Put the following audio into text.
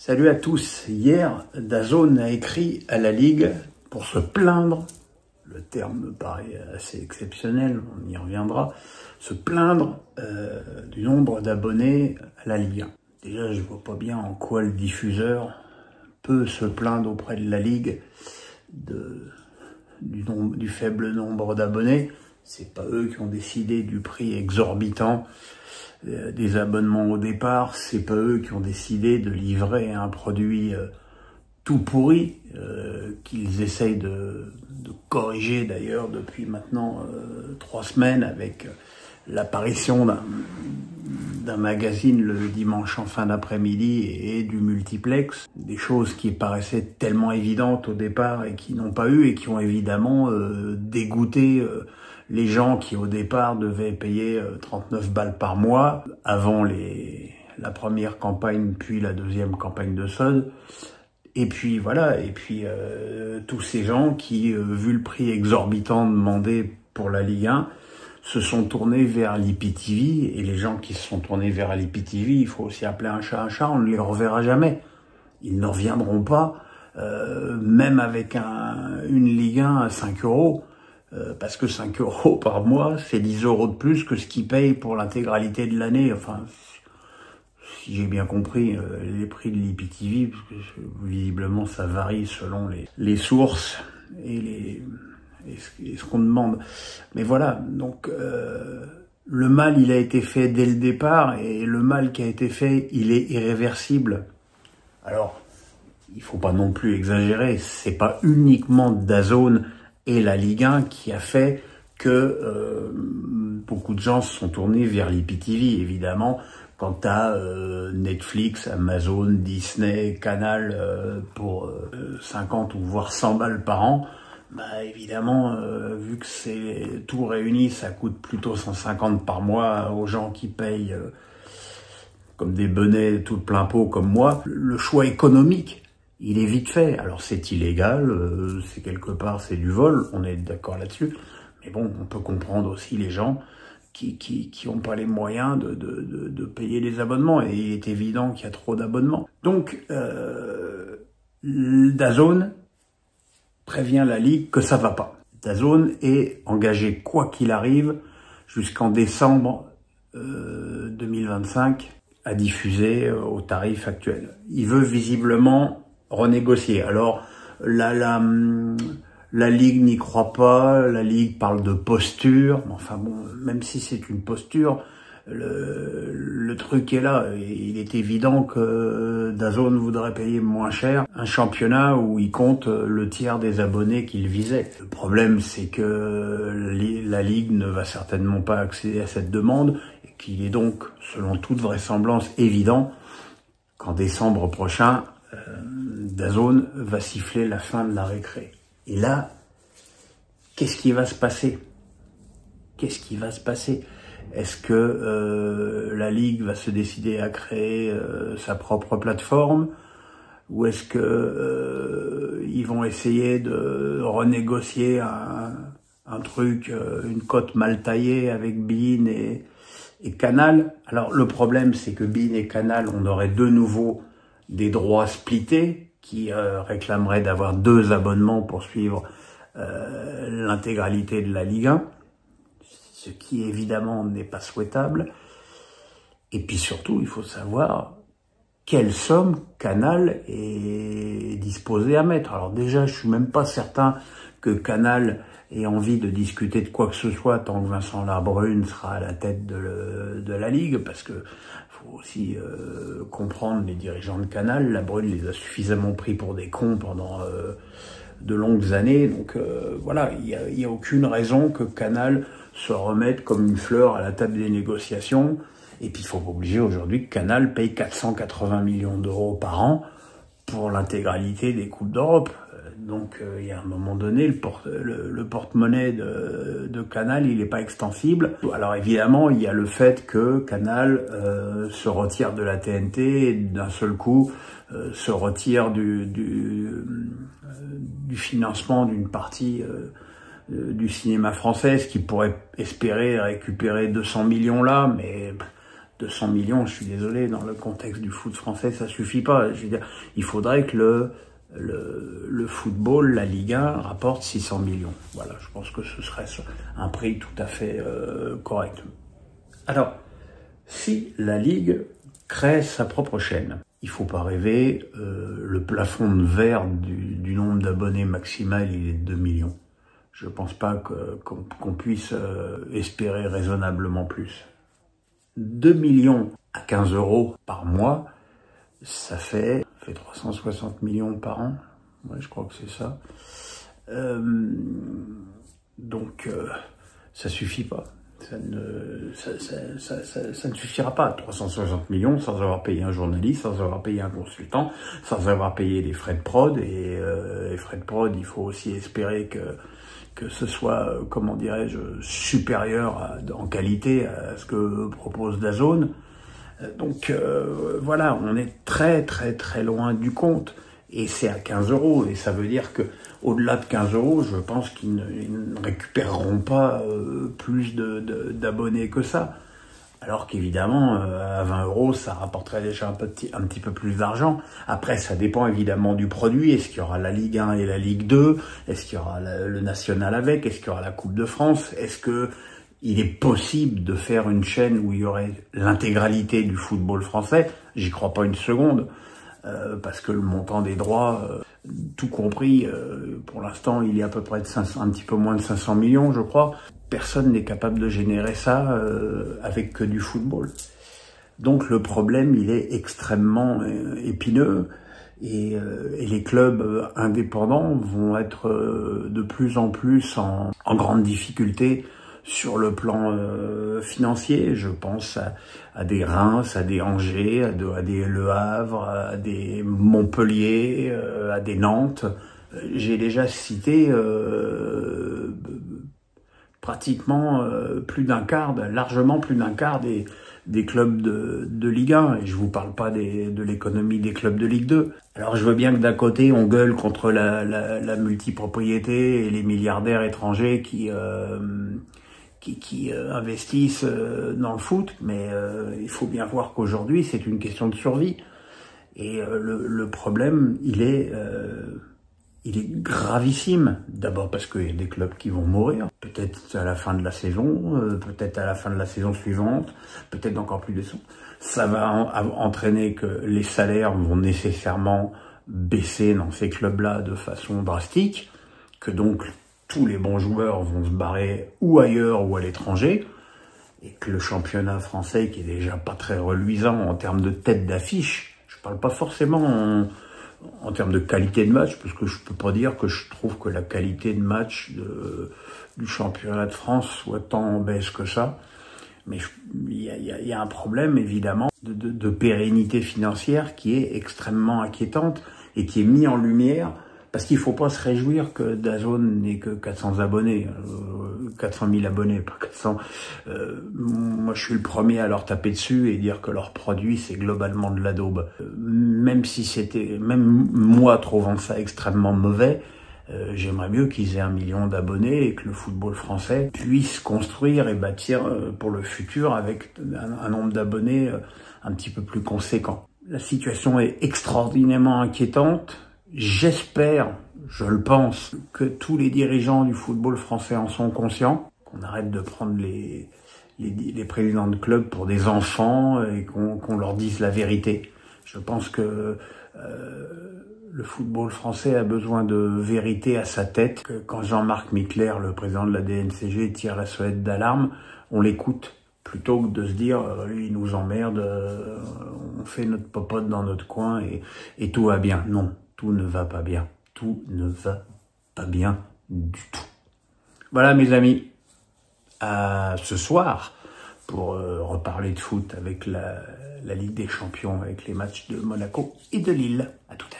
Salut à tous. Hier, DAZN a écrit à la Ligue pour se plaindre, le terme me paraît assez exceptionnel, on y reviendra, se plaindre du nombre d'abonnés à la Ligue 1. Déjà, je vois pas bien en quoi le diffuseur peut se plaindre auprès de la Ligue du faible nombre d'abonnés. C'est pas eux qui ont décidé du prix exorbitant des abonnements au départ, c'est pas eux qui ont décidé de livrer un produit tout pourri, qu'ils essayent de corriger d'ailleurs depuis maintenant 3 semaines avec l'apparition d'un magazine le dimanche en fin d'après-midi et du multiplex, des choses qui paraissaient tellement évidentes au départ et qui n'ont pas eu et qui ont évidemment dégoûté les gens qui au départ devaient payer 39 balles par mois avant la première campagne puis la deuxième campagne de solde. Et puis voilà, et puis tous ces gens qui, vu le prix exorbitant demandé pour la Ligue 1, se sont tournés vers l'IPTV, et les gens qui se sont tournés vers l'IPTV, il faut aussi appeler un chat, on ne les reverra jamais. Ils ne reviendront pas, même avec une Ligue 1 à 5 €, parce que 5 € par mois, c'est 10 € de plus que ce qu'ils payent pour l'intégralité de l'année. Enfin, si j'ai bien compris, les prix de l'IPTV, parce que visiblement ça varie selon les sources et ce qu'on demande. Mais voilà, donc le mal, il a été fait dès le départ, et le mal qui a été fait, il est irréversible. Alors, il faut pas non plus exagérer, c'est pas uniquement DAZN et la Ligue 1 qui a fait que beaucoup de gens se sont tournés vers l'IPTV, évidemment. Quant à Netflix, Amazon, Disney, Canal, pour 50 ou voire 100 balles par an, bah évidemment, vu que c'est tout réuni, ça coûte plutôt 150 par mois aux gens qui payent comme des benets tout plein pot comme moi. Le choix économique, il est vite fait. Alors c'est illégal, c'est quelque part, c'est du vol, on est d'accord là-dessus. Mais bon, on peut comprendre aussi les gens qui ont pas les moyens de payer les abonnements. Et il est évident qu'il y a trop d'abonnements. Donc, DAZN prévient la Ligue que ça va pas. DAZN est engagé, quoi qu'il arrive, jusqu'en décembre 2025, à diffuser au tarif actuel. Il veut visiblement renégocier. Alors, la Ligue n'y croit pas, la Ligue parle de posture, enfin bon, même si c'est une posture, le truc est là. Il est évident que DAZN voudrait payer moins cher un championnat où il compte le tiers des abonnés qu'il visait. Le problème, c'est que la Ligue ne va certainement pas accéder à cette demande, et qu'il est donc, selon toute vraisemblance, évident qu'en décembre prochain, DAZN va siffler la fin de la récré. Et là, qu'est-ce qui va se passer? Qu'est-ce qui va se passer? Est-ce que la Ligue va se décider à créer sa propre plateforme? Ou est-ce que ils vont essayer de renégocier un truc, une cote mal taillée avec beIN et Canal? Alors le problème, c'est que beIN et Canal, on aurait de nouveau des droits splittés, qui réclamerait d'avoir 2 abonnements pour suivre l'intégralité de la Ligue 1, ce qui évidemment n'est pas souhaitable. Et puis surtout, il faut savoir quelle somme Canal est disposé à mettre. Alors déjà, je suis même pas certain que Canal ait envie de discuter de quoi que ce soit tant que Vincent Labrune sera à la tête de la Ligue, parce que faut aussi comprendre les dirigeants de Canal. Labrune les a suffisamment pris pour des cons pendant de longues années, donc voilà, il y a aucune raison que Canal se remette comme une fleur à la table des négociations. Et puis il faut pas oublier aujourd'hui que Canal paye 480 millions d'euros par an pour l'intégralité des Coupes d'Europe. Donc il y a un moment donné, le porte-monnaie de Canal, il n'est pas extensible. Alors évidemment, il y a le fait que Canal se retire de la TNT et d'un seul coup se retire du financement d'une partie du cinéma français, ce qui pourrait espérer récupérer 200 millions là, mais 200 millions, je suis désolé, dans le contexte du foot français, ça suffit pas. Je veux dire, il faudrait que le football, la Ligue 1, rapporte 600 millions. Voilà, je pense que ce serait un prix tout à fait correct. Alors, si la Ligue crée sa propre chaîne, il faut pas rêver, le plafond de verre du nombre d'abonnés maximal, il est de 2 millions. Je pense pas qu'on puisse espérer raisonnablement plus. 2 millions à 15 € par mois, ça fait 360 millions par an. Ouais, je crois que c'est ça. Donc, ça suffit pas. Ça ne suffira pas. 360 millions sans avoir payé un journaliste, sans avoir payé un consultant, sans avoir payé les frais de prod. Et les frais de prod, il faut aussi espérer que ce soit, comment dirais-je, supérieur en qualité à ce que propose DAZN. Donc voilà, on est très très très loin du compte. Et c'est à 15 €. Et ça veut dire que au-delà de 15 €, je pense qu'ils ne récupéreront pas plus d'abonnés que ça. Alors qu'évidemment, à 20 €, ça rapporterait déjà un petit peu plus d'argent. Après, ça dépend évidemment du produit. Est-ce qu'il y aura la Ligue 1 et la Ligue 2? Est-ce qu'il y aura le National avec? Est-ce qu'il y aura la Coupe de France? Est-ce que il est possible de faire une chaîne où il y aurait l'intégralité du football français? J'y crois pas une seconde. Parce que le montant des droits, tout compris, pour l'instant, il est à peu près un petit peu moins de 500 millions, je crois. Personne n'est capable de générer ça avec que du football. Donc le problème, il est extrêmement épineux et les clubs indépendants vont être de plus en plus en grande difficulté sur le plan financier. Je pense à des Reims, à des Angers, à des Le Havre, à des Montpellier, à des Nantes. J'ai déjà cité pratiquement largement plus d'un quart des clubs de Ligue 1. Et je vous parle pas de l'économie des clubs de Ligue 2. Alors je veux bien que d'un côté on gueule contre la multipropriété et les milliardaires étrangers qui investissent dans le foot, mais il faut bien voir qu'aujourd'hui c'est une question de survie. Et le problème, il est gravissime. D'abord parce qu'il y a des clubs qui vont mourir, peut-être à la fin de la saison, peut-être à la fin de la saison suivante, peut-être encore plus de saisons. Ça va entraîner que les salaires vont nécessairement baisser dans ces clubs-là de façon drastique, que donc tous les bons joueurs vont se barrer ou ailleurs ou à l'étranger, et que le championnat français, qui est déjà pas très reluisant en termes de tête d'affiche, je parle pas forcément en termes de qualité de match, parce que je peux pas dire que je trouve que la qualité de match du championnat de France soit tant en baisse que ça, mais il y a un problème évidemment de pérennité financière qui est extrêmement inquiétante et qui est mis en lumière. Parce qu'il faut pas se réjouir que DAZN n'ait que 400 abonnés, 400 000 abonnés, pas 400. Moi, je suis le premier à leur taper dessus et dire que leur produit, c'est globalement de la daube. Même moi, trouvant ça extrêmement mauvais, j'aimerais mieux qu'ils aient 1 million d'abonnés et que le football français puisse construire et bâtir pour le futur avec un nombre d'abonnés un petit peu plus conséquent. La situation est extraordinairement inquiétante. J'espère, je le pense, que tous les dirigeants du football français en sont conscients, qu'on arrête de prendre les présidents de clubs pour des enfants et qu'on leur dise la vérité. Je pense que le football français a besoin de vérité à sa tête. Que quand Jean-Marc Michler, le président de la DNCG, tire la sonnette d'alarme, on l'écoute. Plutôt que de se dire, lui, il nous emmerde, on fait notre popote dans notre coin et tout va bien. Non. Tout ne va pas bien. Tout ne va pas bien du tout. Voilà mes amis, à ce soir pour reparler de foot avec la Ligue des Champions, avec les matchs de Monaco et de Lille. À tout à l'heure.